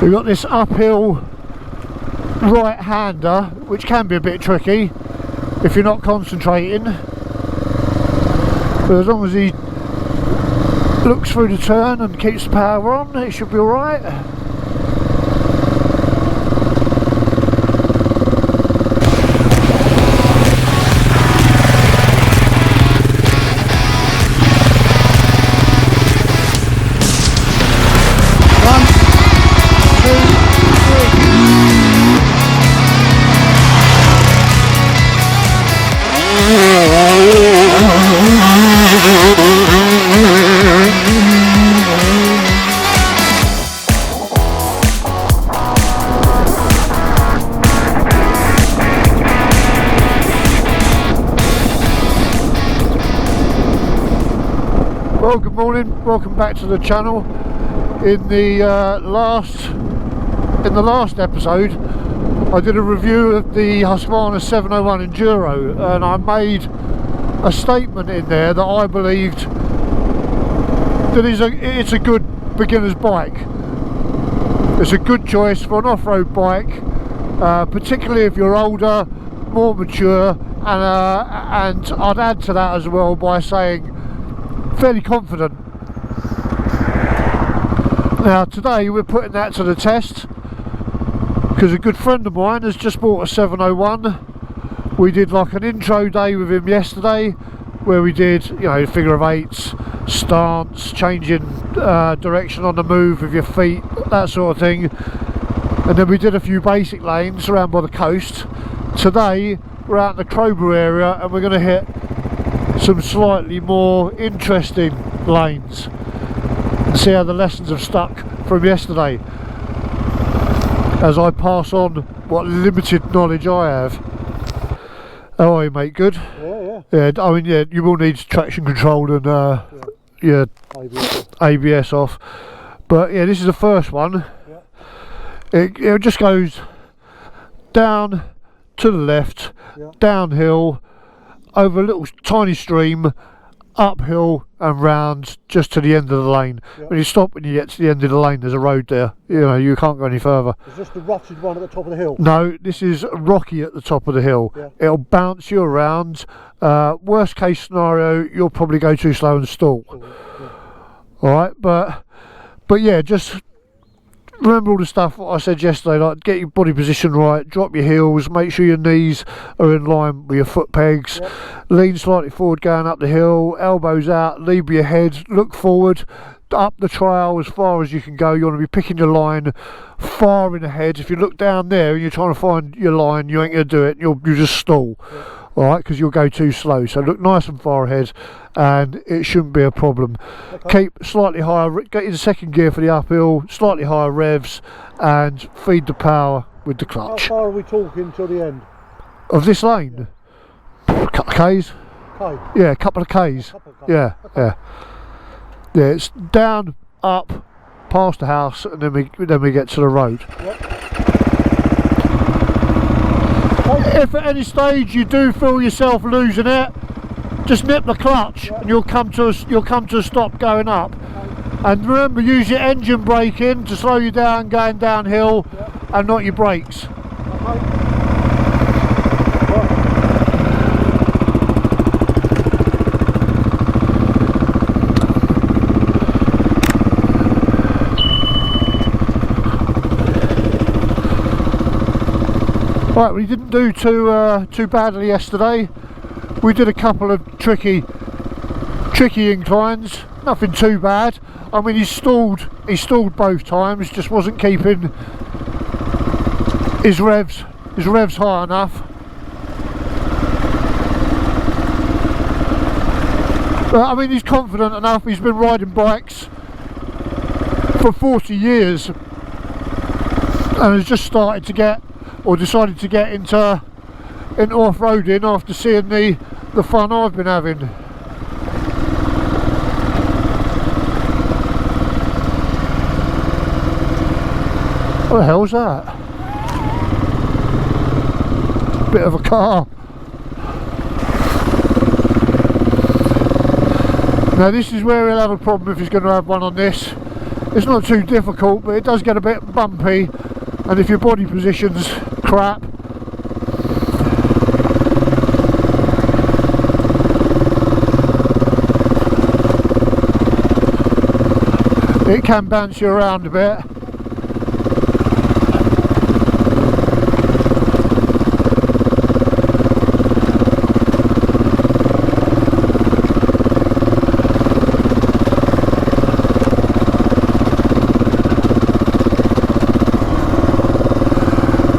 We've got this uphill right-hander, which can be a bit tricky if you're not concentrating, but as long as he looks through the turn and keeps the power on, it should be alright. Well, good morning, welcome back to the channel. In the last episode I did a review of the HUSQVARNA 701 Enduro, and I made a statement in there that I believed that it's a good beginner's bike. It's a good choice for an off-road bike, particularly if you're older, more mature, and I'd add to that as well by saying fairly confident. Now today we're putting that to the test because a good friend of mine has just bought a 701. We did like an intro day with him yesterday where we did, you know, figure of eights, stance, changing direction on the move with your feet, that sort of thing, and then we did a few basic lanes around by the coast. Today we're out in the Crowborough area and we're going to hit some slightly more interesting lanes and see how the lessons have stuck from yesterday as I pass on what limited knowledge I have. How are you, mate? Good? Yeah, I mean, yeah, you will need traction control and yeah, ABS off, but yeah, this is the first one. It just goes down to the left, downhill, over a little tiny stream, uphill and round just to the end of the lane. When you stop and you get to the end of the lane, there's a road there. You know, you can't go any further. Is this the rutted one at the top of the hill? No, this is rocky at the top of the hill. It'll bounce you around. Worst case scenario, you'll probably go too slow and stall. Alright, but yeah, just remember all the stuff what I said yesterday, like get your body position right, drop your heels, make sure your knees are in line with your foot pegs, lean slightly forward going up the hill, elbows out, lead with your head, look forward, up the trail as far as you can go. You want to be picking your line far in ahead. If you look down there and you're trying to find your line, you ain't going to do it, you just stall. Alright, because you'll go too slow. So look nice and far ahead and it shouldn't be a problem. Keep slightly higher, get into second gear for the uphill, slightly higher revs, and feed the power with the clutch. How far are we talking till the end of this lane? A couple of Ks. Yeah, a couple of Ks. Yeah. It's down, up, past the house, and then we get to the road. If at any stage you do feel yourself losing it, just nip the clutch and you'll come to a stop going up. And remember, use your engine braking to slow you down going downhill, and not your brakes. Right, we didn't do too badly yesterday. We did a couple of tricky inclines, nothing too bad. I mean, he stalled both times, just wasn't keeping his revs high enough. But I mean, he's confident enough. He's been riding bikes for 40 years and has just started to get, or decided to get into off-roading after seeing the fun I've been having. What the hell's that? Bit of a car. Now this is where he'll have a problem if he's going to have one on this. It's not too difficult, but it does get a bit bumpy, and if your body position's crap, it can bounce you around a bit.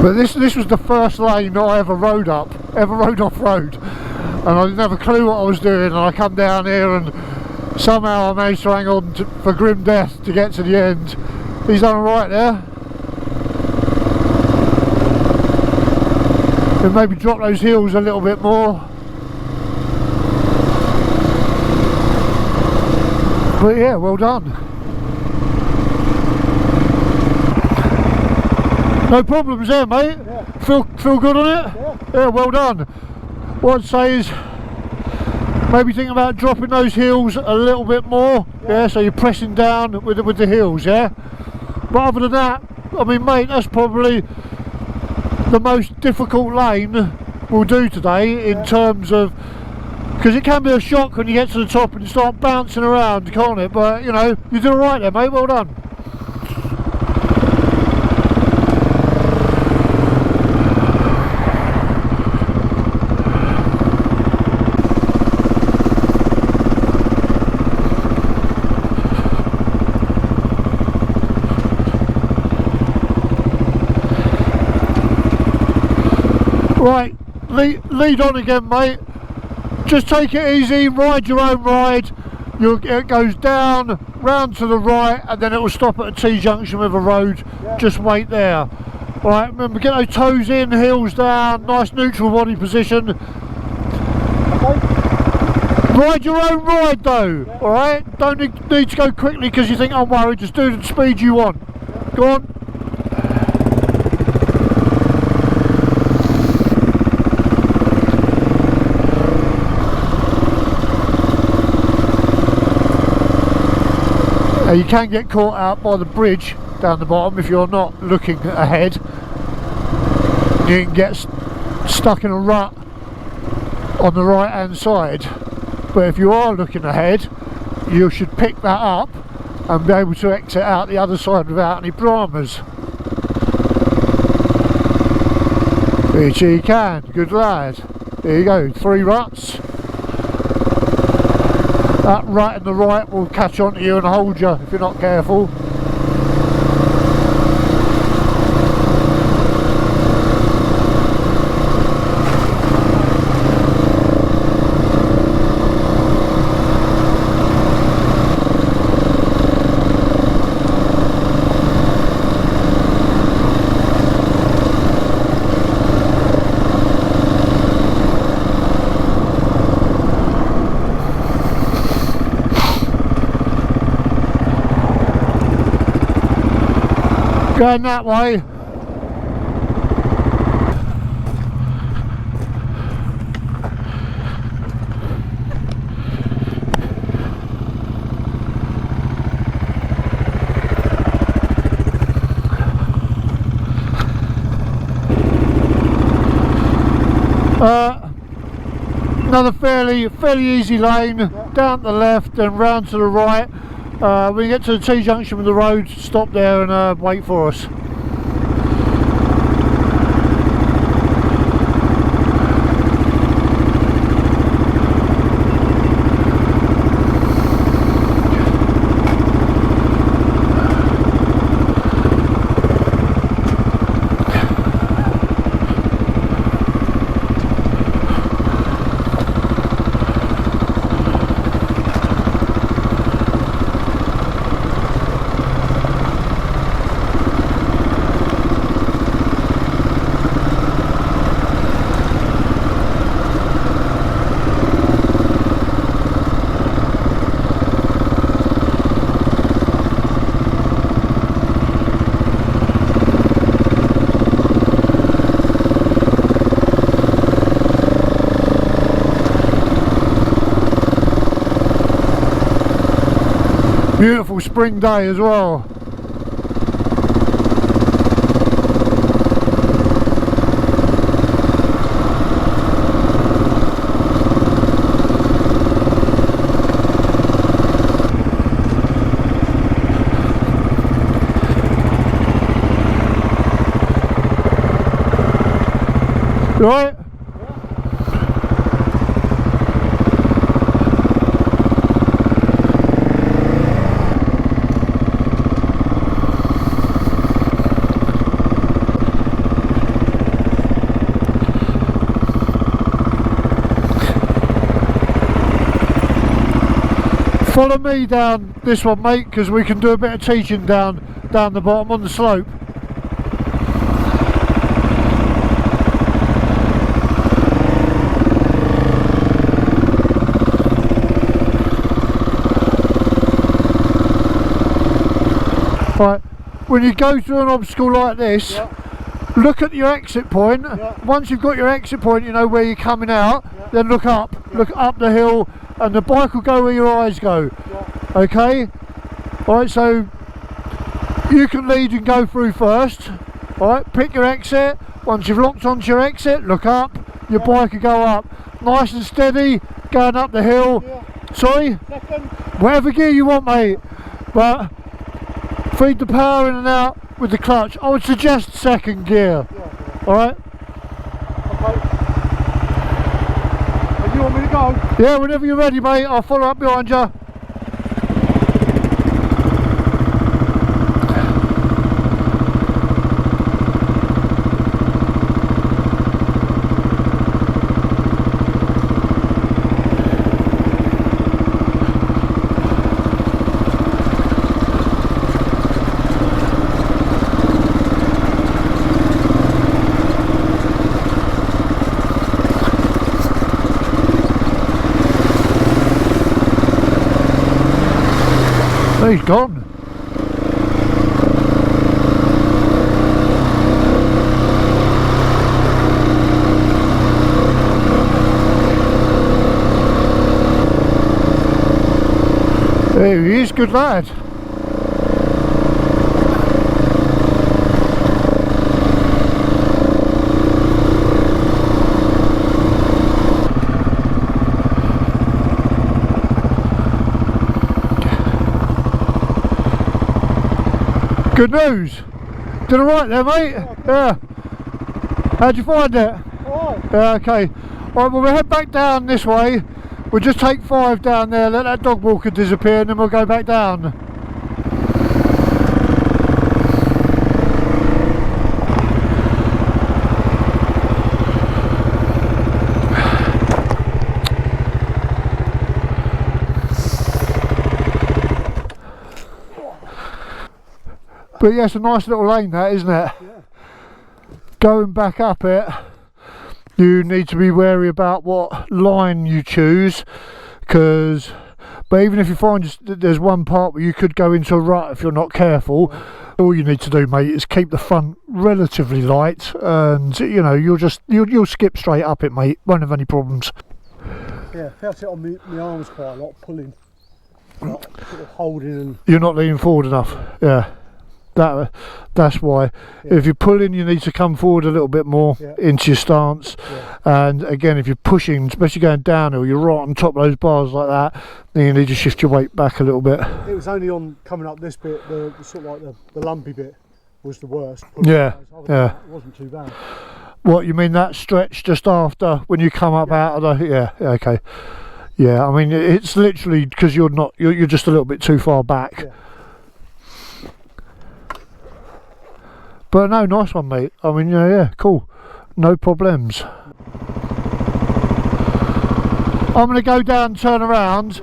But this was the first lane that I ever rode off-road, and I didn't have a clue what I was doing, and I come down here and somehow I managed to hang on for grim death to get to the end. He's done alright there. And maybe drop those heels a little bit more. But yeah, well done. No problems there, mate. Yeah. Feel good on it? Yeah. Yeah, well done. What I'd say is maybe think about dropping those heels a little bit more. Yeah, so you're pressing down with the heels, yeah? But other than that, I mean, mate, that's probably the most difficult lane we'll do today in terms of, because it can be a shock when you get to the top and you start bouncing around, can't it? But, you know, you did alright there, mate, well done. Right, lead on again, mate. Just take it easy, ride your own ride. It goes down, round to the right, and then it will stop at a T-junction with a road. Yeah. Just wait there. Right, remember, get those toes in, heels down, nice neutral body position. Okay. Ride your own ride though, yeah. Alright? Don't need to go quickly because you think I'm worried, just do the speed you want. Yeah. Go on. You can get caught out by the bridge down the bottom if you're not looking ahead. You can get stuck in a rut on the right hand side, but if you are looking ahead you should pick that up and be able to exit out the other side without any dramas, which you can. Good lad. There you go, 3 ruts. That right and the right will catch on to you and hold you if you're not careful. Going that way. Another fairly easy lane, yeah. Down to the left and round to the right. When you get to the T-junction with the road, stop there and wait for us. Beautiful spring day as well. Right? Follow me down this one, mate, because we can do a bit of teaching down the bottom on the slope. Right, when you go through an obstacle like this, look at your exit point. Once you've got your exit point, you know where you're coming out, then look up the hill, and the bike will go where your eyes go. Okay? Alright, so you can lead and go through first. Alright, pick your exit. Once you've locked onto your exit, look up, your bike will go up. Nice and steady, going up the hill. Sorry? Second. Whatever gear you want, mate. But feed the power in and out with the clutch. I would suggest second gear. Alright? Okay. And you want me to go? Yeah, whenever you're ready, mate, I'll follow up behind you. He's gone. There he is, good lad. Good news. Did alright there, mate? Yeah. How'd you find it? Alright. Yeah, okay. Alright, well we'll head back down this way. We'll just take 5 down there, let that dog walker disappear, and then we'll go back down. But yeah, it's a nice little lane that, isn't it? Yeah. Going back up it, you need to be wary about what line you choose, but even if you find there's one part where you could go into a rut if you're not careful, all you need to do, mate, is keep the front relatively light, and you know, you'll skip straight up it, mate. Won't have any problems. Yeah, felt it on my arms quite a lot, pulling, like, sort of holding and... You're not leaning forward enough, yeah. That's why. If you're pulling, you need to come forward a little bit more into your stance, and again, if you're pushing, especially going downhill, you're right on top of those bars like that, then you need to shift your weight back a little bit. It was only on coming up this bit, the sort of like the lumpy bit was the worst. Yeah. It wasn't too bad. What, you mean that stretch just after when you come up out of the... okay. Yeah, I mean, it's literally because you're just a little bit too far back. But no, nice one, mate. I mean, yeah, cool. No problems. I'm going to go down, turn around,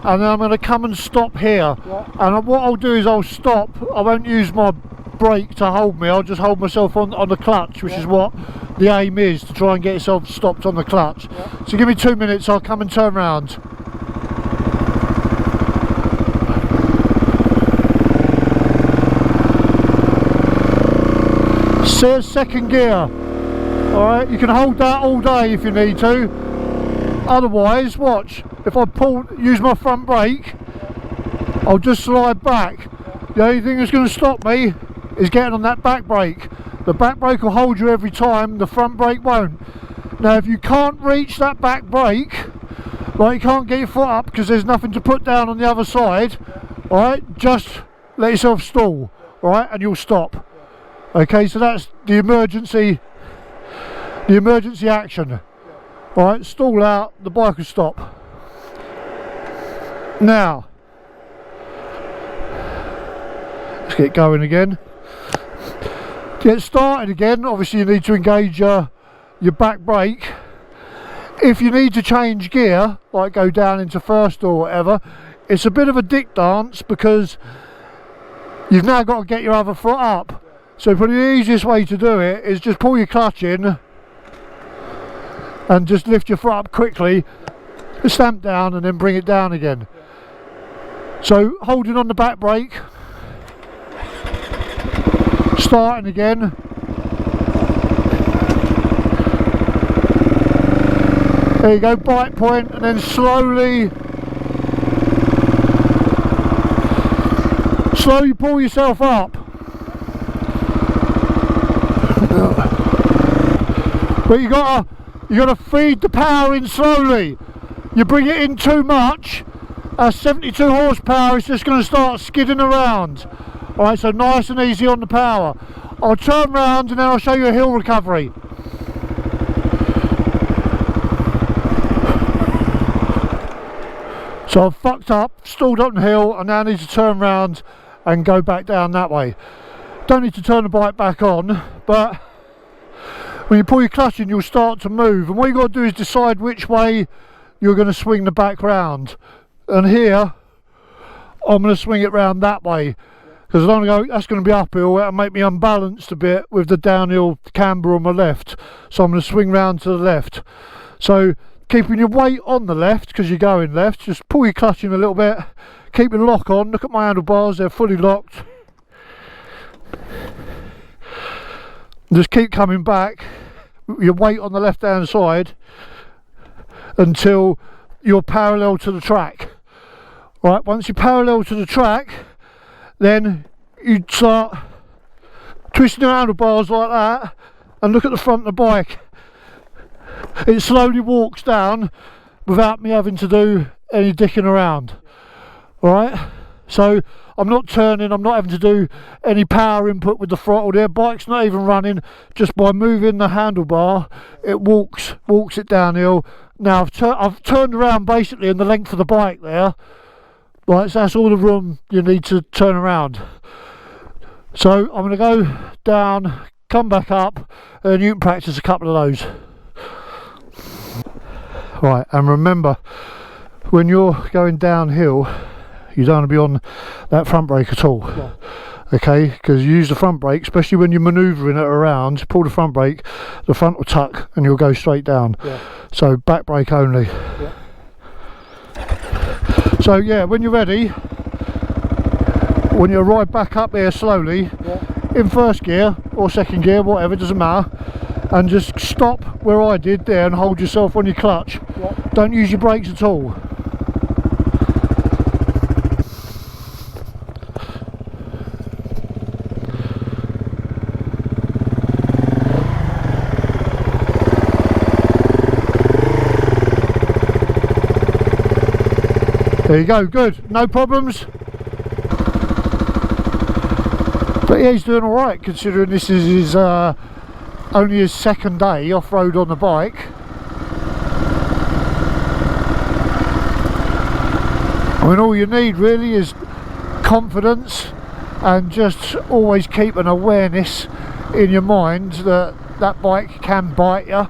and then I'm going to come and stop here. And what I'll do is I'll stop. I won't use my brake to hold me. I'll just hold myself on the clutch, which is what the aim is, to try and get yourself stopped on the clutch. So give me 2 minutes, I'll come and turn around. Says second gear. Alright, you can hold that all day if you need to. Otherwise, watch, if I use my front brake, I'll just slide back. The only thing that's going to stop me is getting on that back brake. The back brake will hold you every time, the front brake won't. Now if you can't reach that back brake, like you can't get your foot up because there's nothing to put down on the other side, alright, just let yourself stall, alright, and you'll stop. Okay, so that's the emergency action. Alright, stall out, the bike will stop. Now, let's get going again. To get started again, obviously you need to engage your back brake. If you need to change gear, like go down into first or whatever, it's a bit of a dick dance because you've now got to get your other foot up. So probably the easiest way to do it is just pull your clutch in and just lift your foot up quickly, stamp down and then bring it down again. So holding on the back brake, starting again. There you go, bite point, and then slowly pull yourself up. But you gotta feed the power in slowly. You bring it in too much, 72 horsepower is just going to start skidding around. Alright, so nice and easy on the power. I'll turn round and then I'll show you a hill recovery. So I've fucked up, stalled up the hill, I now need to turn round and go back down that way. Don't need to turn the bike back on, but when you pull your clutch in you'll start to move, and what you've got to do is decide which way you're going to swing the back round. And here I'm going to swing it round that way, because I don't want to go, that's going to be uphill, that'll make me unbalanced a bit with the downhill camber on my left, so I'm going to swing round to the left. So keeping your weight on the left because you're going left, just pull your clutch in a little bit, keep your lock on. Look at my handlebars, they're fully locked. Just keep coming back, your weight on the left hand side until you're parallel to the track. Right, once you're parallel to the track, then you start twisting your handlebars like that and look at the front of the bike. It slowly walks down without me having to do any dicking around. Alright, so I'm not turning, I'm not having to do any power input with the throttle there. Bike's not even running, just by moving the handlebar it walks it downhill. Now I've turned around basically in the length of the bike there. Right, so that's all the room you need to turn around. So I'm going to go down, come back up, and you can practice a couple of those. Right, and remember, when you're going downhill, you don't want to be on that front brake at all. No. Okay, because you use the front brake, especially when you're manoeuvring it around, pull the front brake, the front will tuck and you'll go straight down. Yeah. So back brake only. Yeah. So yeah, when you're ready, when you ride back up here slowly, yeah, in first gear or second gear, whatever, doesn't matter, and just stop where I did there and hold yourself on your clutch. Yeah. Don't use your brakes at all. There you go, good, no problems. But yeah, he's doing alright considering this is his only his second day off-road on the bike. I mean, all you need really is confidence and just always keep an awareness in your mind that that bike can bite you,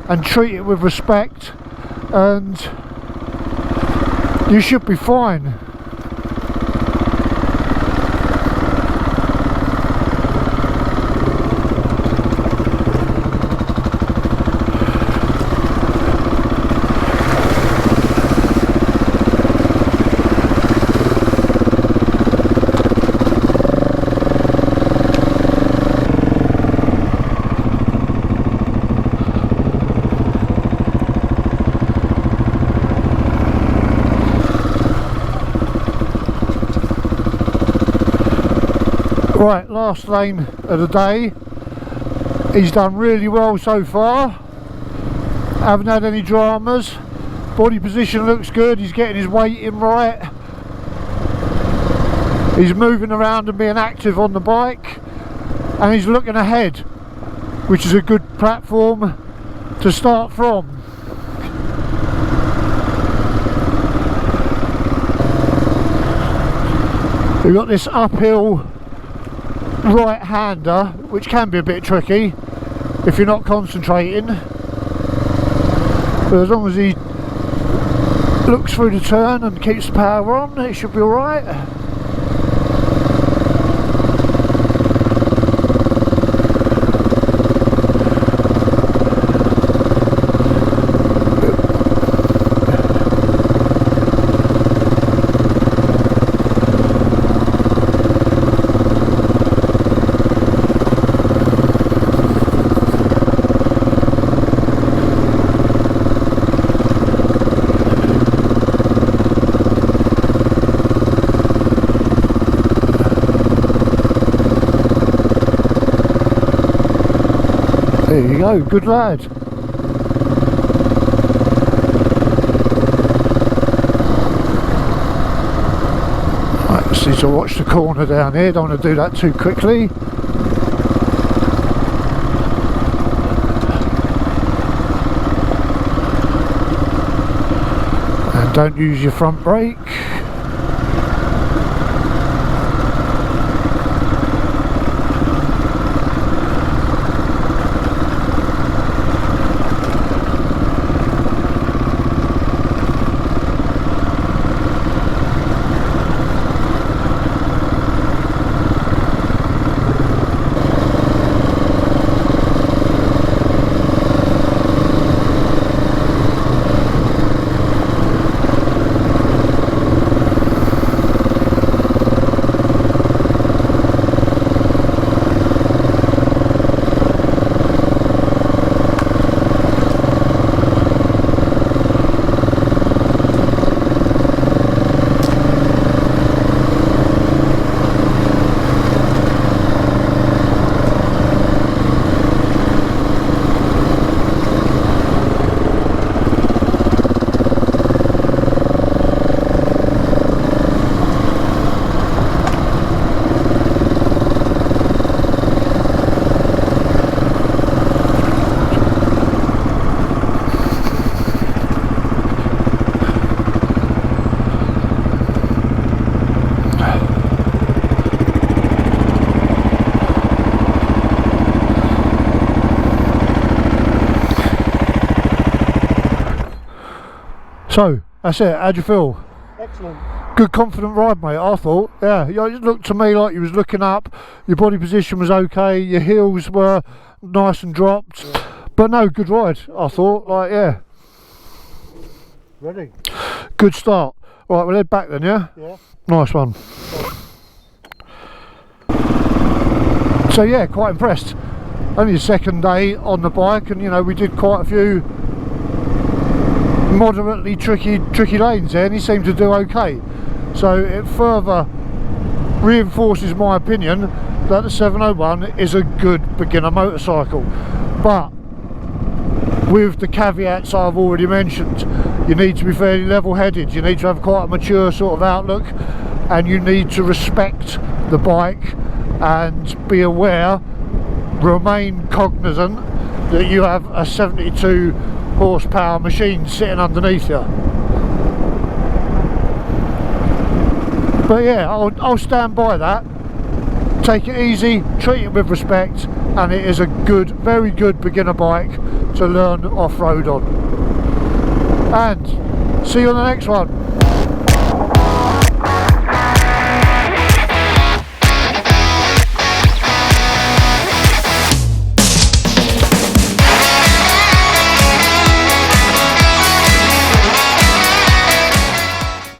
and treat it with respect, and you should be fine. Right, last lane of the day. He's done really well so far. Haven't had any dramas. Body position looks good. He's getting his weight in right. He's moving around and being active on the bike, and he's looking ahead, which is a good platform to start from. We've got this uphill right-hander, which can be a bit tricky if you're not concentrating, but as long as he looks through the turn and keeps the power on, it should be alright. There you go, good lad. Right, just need to watch the corner down here, don't want to do that too quickly. And don't use your front brake. So, that's it, how'd you feel? Excellent. Good confident ride, mate, I thought. Yeah, it looked to me like you was looking up, your body position was okay, your heels were nice and dropped, but no, good ride, I thought, like, yeah. Ready? Good start. Right, we'll head back then, yeah? Yeah. Nice one. So yeah, quite impressed. Only the second day on the bike, and you know, we did quite a few moderately tricky lanes there, and he seemed to do okay. So it further reinforces my opinion that the 701 is a good beginner motorcycle, but with the caveats I've already mentioned. You need to be fairly level-headed, you need to have quite a mature sort of outlook, and you need to respect the bike and be aware, remain cognizant that you have a 72 horsepower machine sitting underneath you. But yeah, I'll stand by that. Take it easy, treat it with respect, and it is a good, very good beginner bike to learn off-road on. And see you on the next one.